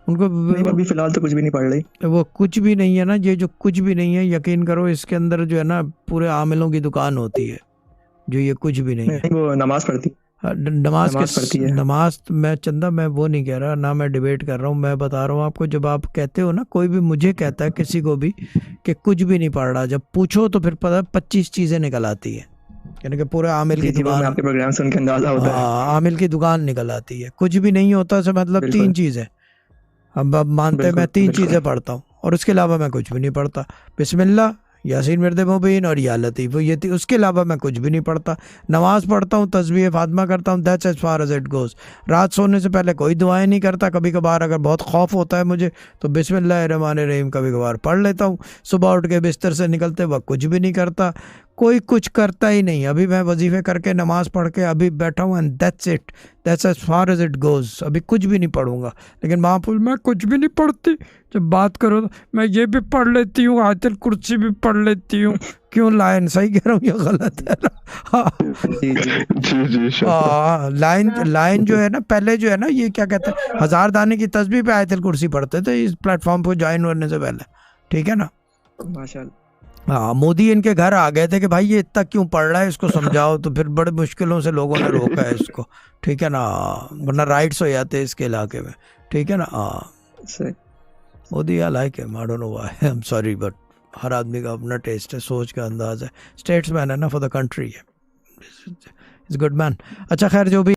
ان کو نہیں ابھی فی الحال تو کچھ بھی نہیں پڑھ رہی. وہ کچھ بھی نہیں ہے نا، یہ جو کچھ بھی نہیں ہے، یقین کرو اس کے اندر جو ہے نا پورے عاملوں کی دکان ہوتی ہے، جو یہ کچھ بھی نہیں ہے. نہیں وہ نماز پڑھتی. نماز کے پڑھتی ہے. نماز میں چندہ میں وہ نہیں کہہ رہا، نہ میں ڈیبیٹ کر رہا ہوں، میں بتا رہا ہوں آپ کو. جب آپ کہتے ہو نا، کوئی بھی مجھے کہتا ہے کسی کو بھی کہ کچھ بھی نہیں پڑھ رہا، جب پوچھو تو پھر پتہ 25 چیزیں نکل آتی ہیں، یعنی کہ پورے عامل کی جی وہ دکان. میں آپ کے پروگرام سن کے اندازہ ہوتا ہے. عامل کی دکان نکل آتی ہے. کچھ بھی نہیں ہوتا سے مطلب بالکل 3 چیزیں. اب مانتے ہیں میں 3 چیزیں پڑھتا ہوں اور اس کے علاوہ میں کچھ بھی نہیں پڑھتا. بسم اللہ، یاسین مرد مبین اور یا لطیف، یہ اس کے علاوہ میں کچھ بھی نہیں پڑھتا. نماز پڑھتا ہوں، تسبیح فاطمہ کرتا ہوں، that's as far as it goes. رات سونے سے پہلے کوئی دعائیں نہیں کرتا. کبھی کبھار اگر بہت خوف ہوتا ہے مجھے تو بسم اللہ الرحمن الرحیم کبھی کبھار پڑھ لیتا ہوں. صبح اٹھ کے بستر سے نکلتے وقت کچھ بھی نہیں کرتا. کوئی کچھ کرتا ہی نہیں. ابھی میں وظیفے کر کے نماز پڑھ کے ابھی بیٹھا ہوں، and that's it, that's as far as it goes. ابھی کچھ بھی نہیں پڑھوں گا. لیکن ماں پھول میں کچھ بھی نہیں پڑھتی. جب بات کرو تو میں یہ بھی پڑھ لیتی ہوں، آیت الکرسی بھی پڑھ لیتی ہوں. کیوں لائن صحیح کہہ رہا ہوں یا غلط ہے؟ لائن جو ہے نا، پہلے جو ہے نا یہ کیا کہتے ہیں، 1000 دانے کی تسبیح پہ آیت الکرسی پڑھتے تھے اس پلیٹ فارم پہ جوائن ہونے سے پہلے. ٹھیک ہے نا؟ ماشاءاللہ. ہاں، مودی ان کے گھر آ گئے تھے کہ بھائی یہ اتنا کیوں پڑھ رہا ہے، اس کو سمجھاؤ. تو پھر بڑے مشکلوں سے لوگوں نے روکا ہے اس کو. ٹھیک ہے نا؟ ورنہ رائٹس ہو جاتے اس کے علاقے میں. ٹھیک ہے نا؟ Modi I like him, I don't know why, I am sorry, but ہر آدمی کا اپنا ٹیسٹ ہے، سوچ کا انداز ہے. اسٹیٹس مین ہے نا، فار دا کنٹری ہے، از گڈ مین. اچھا خیر جو بھی